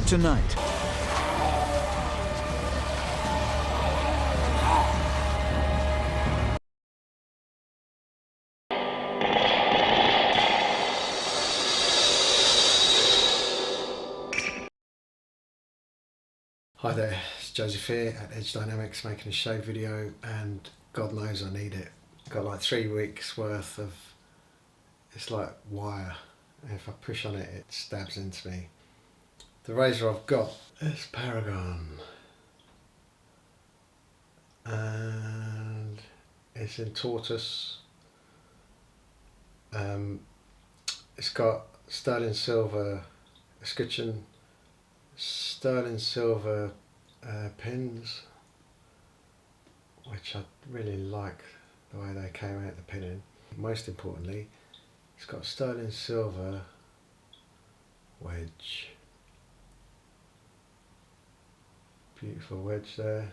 Tonight, Hi there, it's Joseph here at Edge Dynamics making a show video, and God knows I need it. Got like 3 weeks worth of, it's like wire, and if I push on it, it stabs into me. The razor I've got is Paragon, and it's in tortoise. It's got sterling silver escutcheon, sterling silver pins, which I really like the way they came out the pinning. Most importantly, it's got sterling silver wedge. Beautiful wedge there.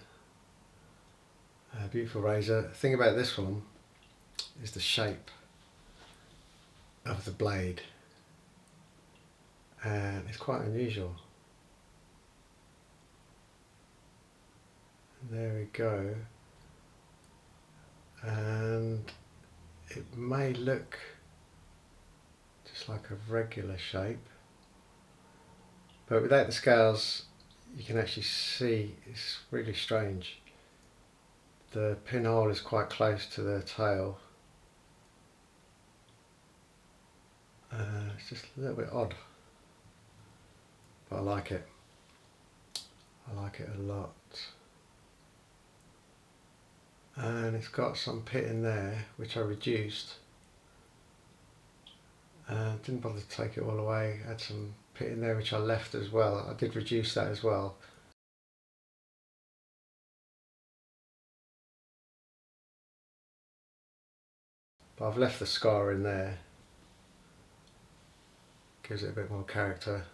Beautiful razor. The thing about this one is the shape of the blade, and it's quite unusual. There we go, and it may look just like a regular shape, but without the scales you can actually see it's really strange. The pinhole is quite close to the tail. It's just a little bit odd, but I like it. I like it a lot. And it's got some pit in there which I reduced. Didn't bother to take it all away. Had some pit in there which I left as well. I did reduce that as well. But I've left the scar in there. Gives it a bit more character.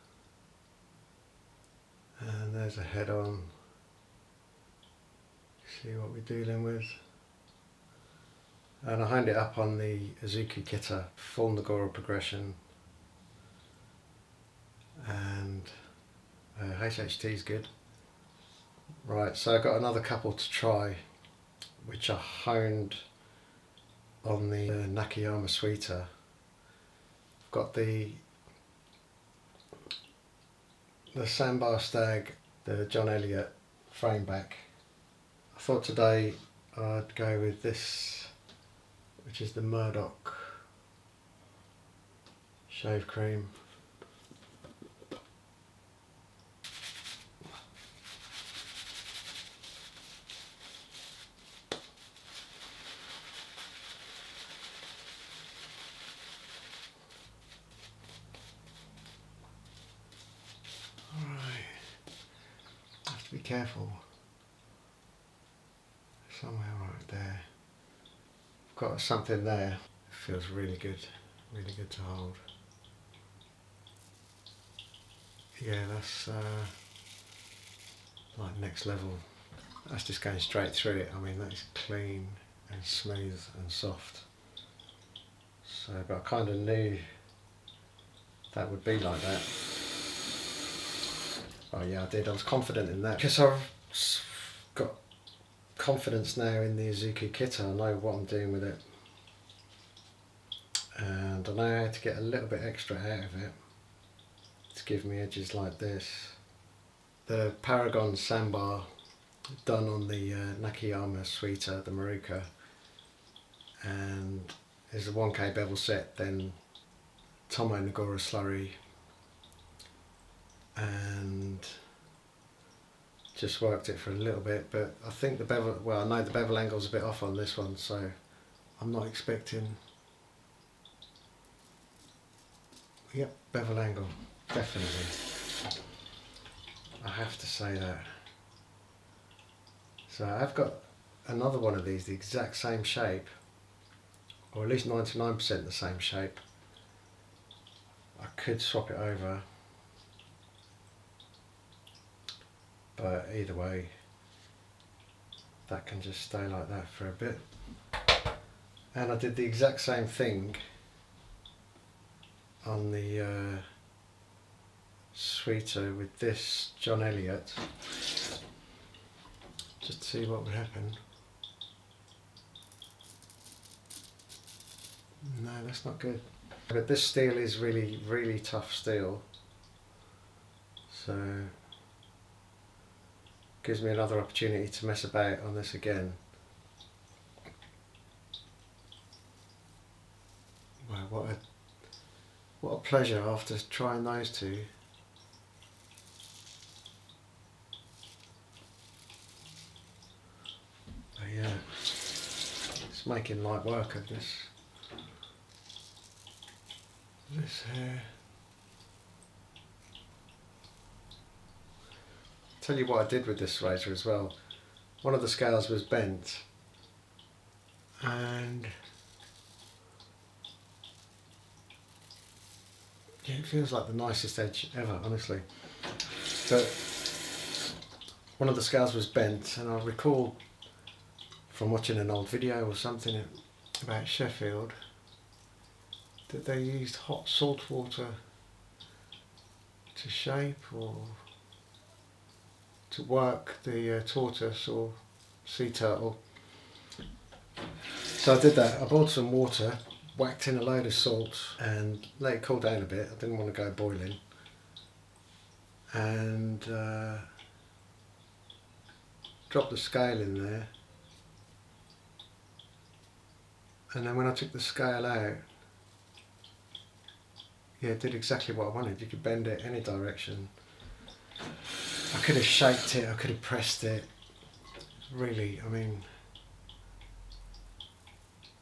And there's a head on. See what we're dealing with. And I honed it up on the Azuki Kita full Nagora progression, and HHT is good. Right, so I've got another couple to try, which I honed on the Nakayama Sweeter. I've got the Sandbar Stag, the John Elliott frame back. I thought today I'd go with this, which is the Murdoch shave cream. Alright, have to be careful. Somewhere right there. I've got something there. It feels really good to hold. Yeah, that's like next level. That's just going straight through it. I mean, that is clean and smooth and soft. So, but I kind of knew that would be like that. Oh yeah, I did. I was confident in that because I've got confidence now in the Azuki Kita. I know what I'm doing with it, and I know how to get a little bit extra out of it to give me edges like this. The Paragon Sandbar done on the Nakayama Sweeter, the Maruka, and there's a 1K bevel set, then Tomo Nagora slurry, and just worked it for a little bit, but I think the bevel, well, I know the bevel angle's a bit off on this one, so I'm not expecting Yep, bevel angle, definitely. I have to say that. So I've got another one of these, the exact same shape, or at least 99% the same shape. I could swap it over, but either way, that can just stay like that for a bit. And I did the exact same thing on the sweeter with this John Elliott, just to see what would happen. No, that's not good. But this steel is really, really tough steel, so gives me another opportunity to mess about on this again. Wow, what a pleasure after trying those two. But yeah, it's making light work of this hair. Tell you what I did with this razor as well. One of the scales was bent, and yeah, it feels like the nicest edge ever, honestly. But one of the scales was bent, and I recall from watching an old video or something about Sheffield that they used hot salt water to shape or to work the tortoise or sea turtle. So I did that. I bought some water, whacked in a load of salt and let it cool down a bit. I didn't want to go boiling. And dropped the scale in there. And then when I took the scale out, yeah, it did exactly what I wanted. You could bend it any direction. I could have shaped it, I could have pressed it. Really, I mean,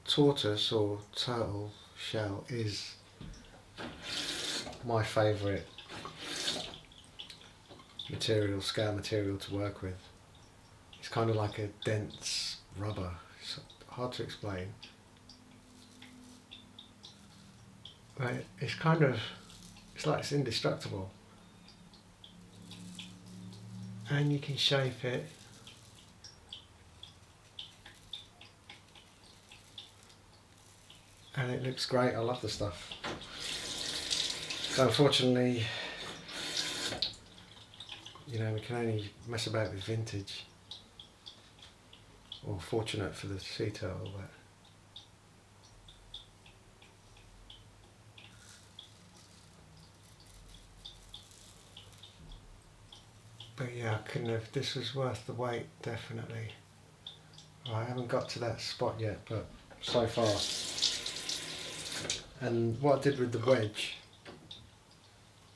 tortoise or turtle shell is my favourite material, scale material to work with. It's kind of like a dense rubber. It's hard to explain. But it's kind of, it's like it's indestructible. And you can shape it. And it looks great, I love the stuff. So unfortunately, you know, we can only mess about with vintage. Or fortunate for the sea turtle, but yeah, I couldn't have, this was worth the wait, definitely. I haven't got to that spot yet, but so far. And what I did with the wedge,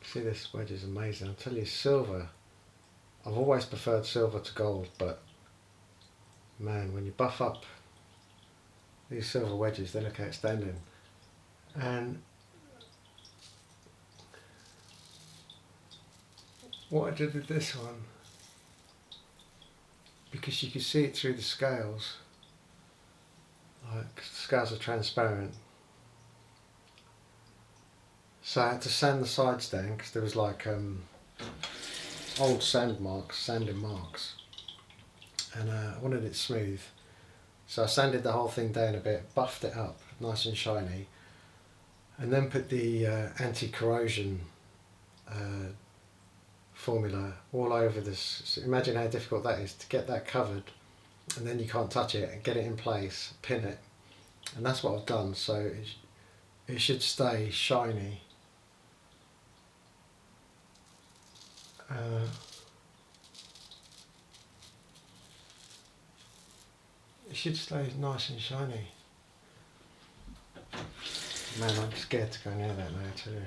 see, this wedge is amazing. I'll tell you, silver, I've always preferred silver to gold, but man, when you buff up these silver wedges, they look outstanding. And what I did with this one, because you can see it through the scales, like the scales are transparent, so I had to sand the sides down because there was like old sanding marks, and I wanted it smooth, so I sanded the whole thing down a bit, buffed it up nice and shiny, and then put the anti-corrosion formula all over this. So imagine how difficult that is to get that covered, and then you can't touch it, and get it in place, pin it, and that's what I've done. So it should stay shiny. It should stay nice and shiny. Man, I'm scared to go near that now, I tell you.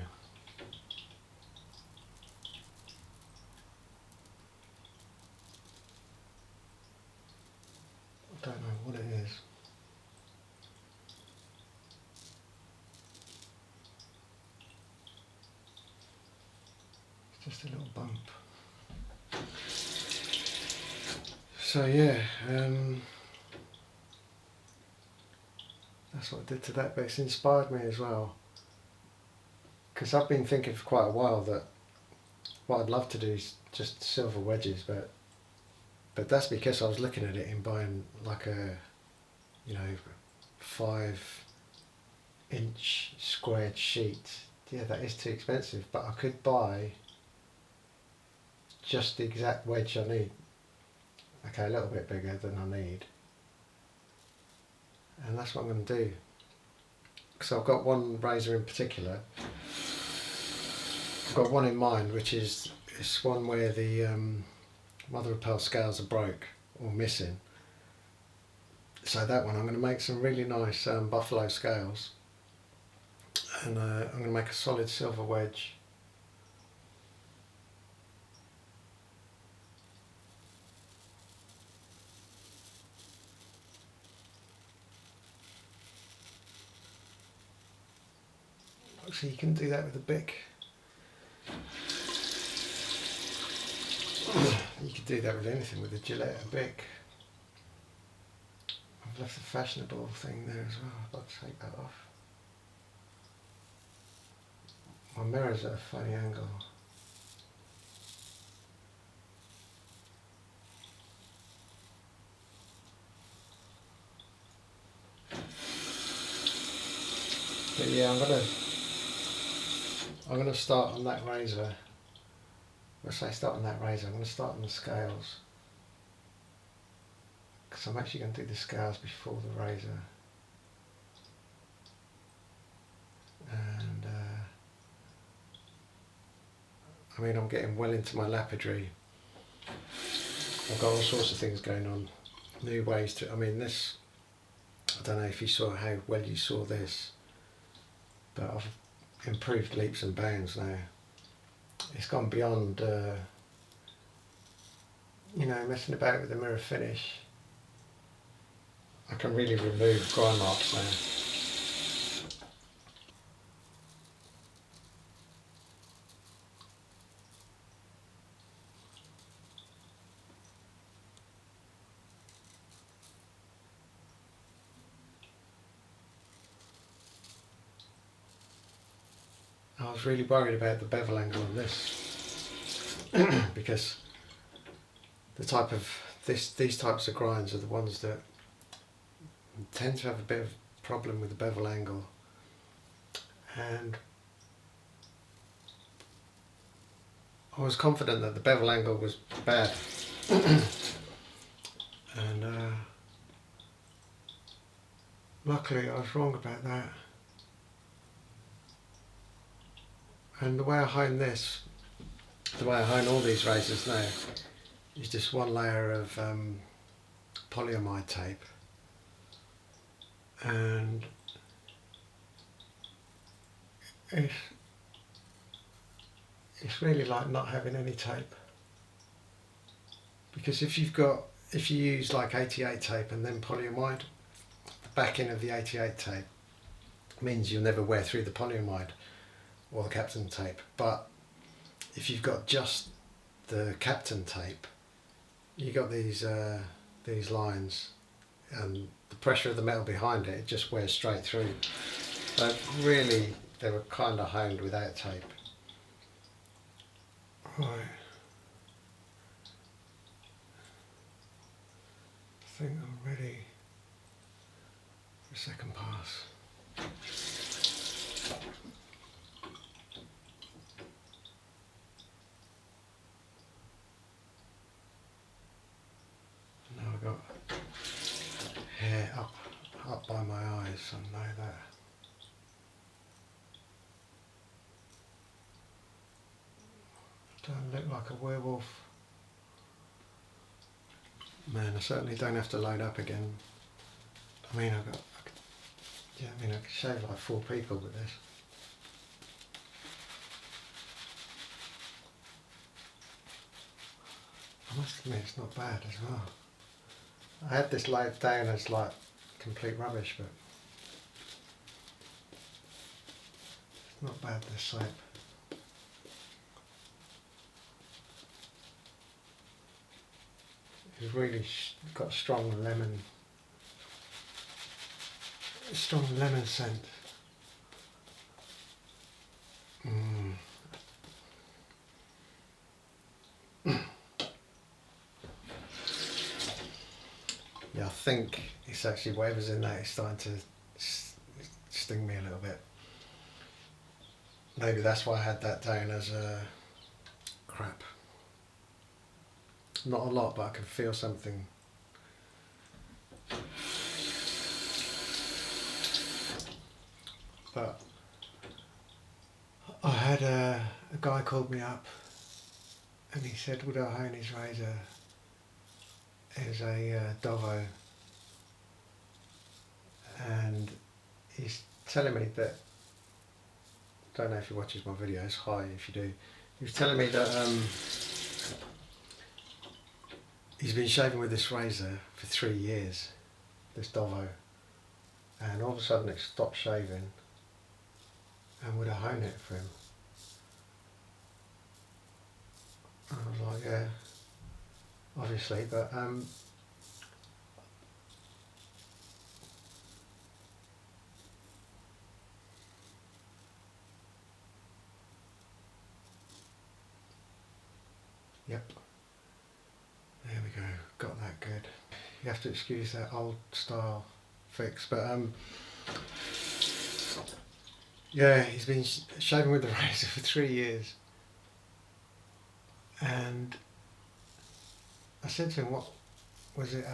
I don't know what it is. just a little bump. So yeah, that's what I did to that, but it's inspired me as well. Because I've been thinking for quite a while that what I'd love to do is just silver wedges, but that's because I was looking at it in buying like a, 5-inch squared sheet. Yeah, that is too expensive, but I could buy just the exact wedge I need. Okay, a little bit bigger than I need. And that's what I'm going to do. So I've got one razor in particular. I've got one in mind, which is this one where the mother of pearl scales are broke or missing. So that one, I'm going to make some really nice buffalo scales, and I'm going to make a solid silver wedge. So you can do that with a Bic. You could do that with anything, with a Gillette, a Bic. I've left the fashionable thing there as well. I've got to take that off. My mirror's at a funny angle. But yeah, I'm gonna start on that razor. When I say start on that razor, I'm gonna start on the scales, because I'm actually going to do the scales before the razor. And I mean, I'm getting well into my lapidary. I've got all sorts of things going on, new ways to, I mean this, I don't know if you saw how well you saw this, but I've improved leaps and bounds now. It's gone beyond, messing about with the mirror finish. I can really remove grind marks now. I was really worried about the bevel angle on this because these types of grinds are the ones that tend to have a bit of problem with the bevel angle, and I was confident that the bevel angle was bad. And luckily I was wrong about that. And the way I hone this, the way I hone all these razors now, is just one layer of polyamide tape, and it's really like not having any tape, because if you use like 88 tape and then polyamide, the backing of the 88 tape means you'll never wear through the polyamide or the Captain tape. But if you've got just the Captain tape, you got these lines, and the pressure of the metal behind it just wears straight through. But really, they were kind of honed without tape. Right. I think I'm ready for a second pass. Now I've got hair up by my eyes, I know that. Don't look like a werewolf. Man, I certainly don't have to load up again. I mean, I could shave like 4 people with this. I must admit, it's not bad as well. I had this laid down as like complete rubbish, but it's not bad, this shape. It's really got strong lemon scent. Yeah, I think it's actually whatever's in that is starting to sting me a little bit. Maybe that's why I had that down as a crap. Not a lot, but I can feel something. But I had a guy called me up and he said, would I hone his razor is a Dovo, and he's telling me that, don't know if he watches my videos, hi if you do, he was telling me that he's been shaving with this razor for 3 years, this Dovo, and all of a sudden it stopped shaving, and would I hone it for him? And I was like, yeah, obviously, but yep, there we go, got that good. You have to excuse that old style fix, but yeah, he's been shaving with the razor for 3 years, and I said to him, what was it,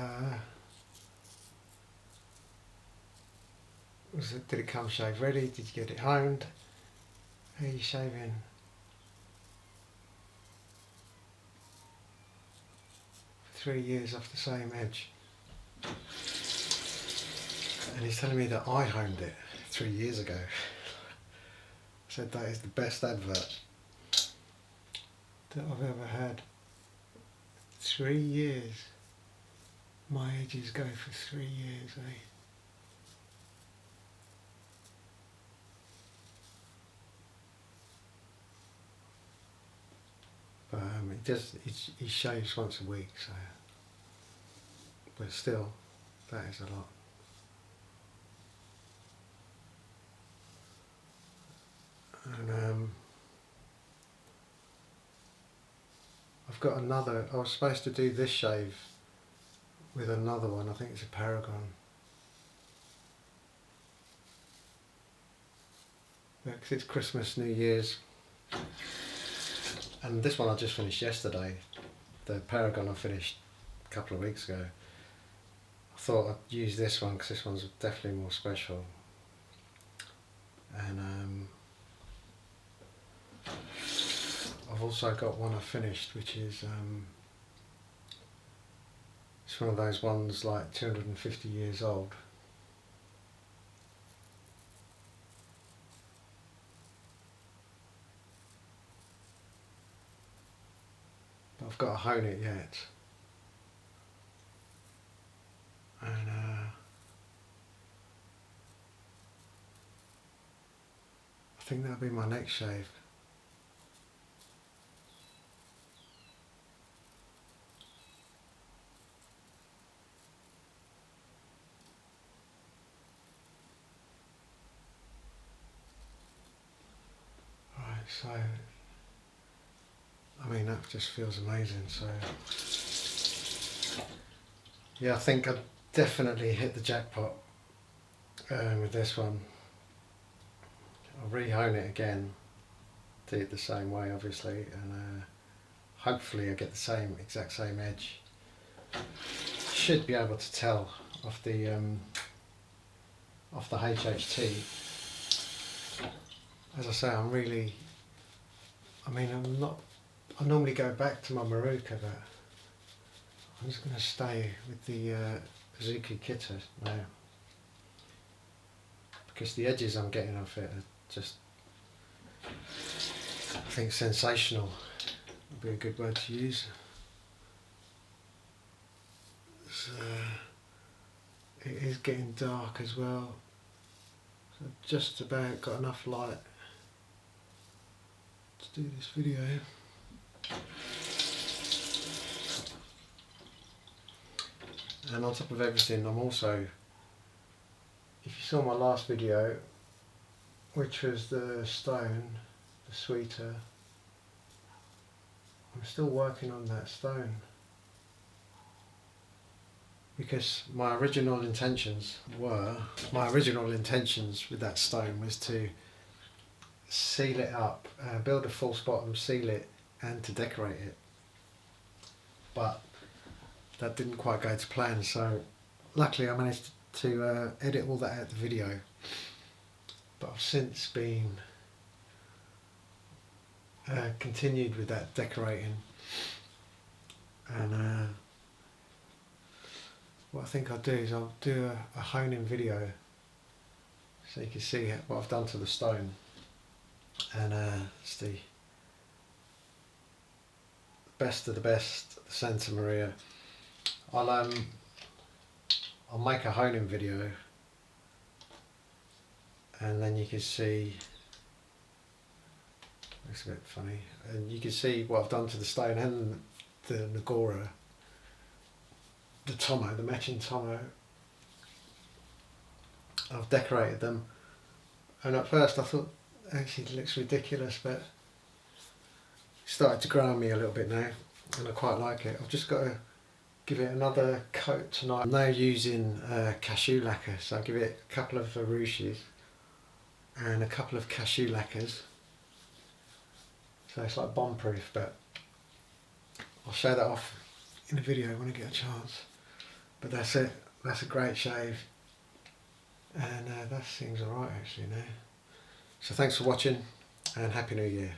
did it come shave ready, did you get it honed, how are you shaving? For 3 years off the same edge. And he's telling me that I honed it 3 years ago. I said that is the best advert that I've ever had. 3 years. My edges go for 3 years, eh? But he shaves once a week, so, but still, that is a lot. And I've got another, I was supposed to do this shave with another one, I think it's a Paragon. Yeah, because it's Christmas, New Year's. And this one I just finished yesterday. The Paragon I finished a couple of weeks ago. I thought I'd use this one because this one's definitely more special. And I've also got one I finished, which is it's one of those ones like 250 years old. But I've got to hone it yet. And I think that'll be my next shave. Right, so I mean that just feels amazing. So yeah, I think I definitely hit the jackpot with this one. I'll re-hone it again, do it the same way obviously, and hopefully I get the exact same edge. Should be able to tell off the HHT. As I say, I normally go back to my Maruka, but I'm just going to stay with the Zuki Kita now, because the edges I'm getting off it are just, I think, sensational would be a good word to use. So it is getting dark as well, so I've just about got enough light to do this video. And on top of everything, I'm also, if you saw my last video, which was the stone, the sweeter, I'm still working on that stone. Because my original intentions with that stone was to seal it up, build a false bottom, seal it, and to decorate it. But that didn't quite go to plan, so luckily I managed to edit all that out of the video. But I've since been continued with that decorating, and what I think I'll do is I'll do a hone-in video so you can see what I've done to the stone. And it's the best of the best, the Santa Maria. I'll make a hone-in video, and then you can see, looks a bit funny, and you can see what I've done to the stone and the Nagora, the tomo, the matching tomo. I've decorated them, and at first I thought actually it looks ridiculous, but it started to grow on me a little bit now, and I quite like it. I've just got to give it another coat tonight. I'm now using cashew lacquer, so I'll give it a couple of ruches and a couple of cashew lacquers, so it's like bomb proof, but I'll show that off in a video when I get a chance. But that's it, that's a great shave, and that seems alright actually now. So thanks for watching, and Happy New Year.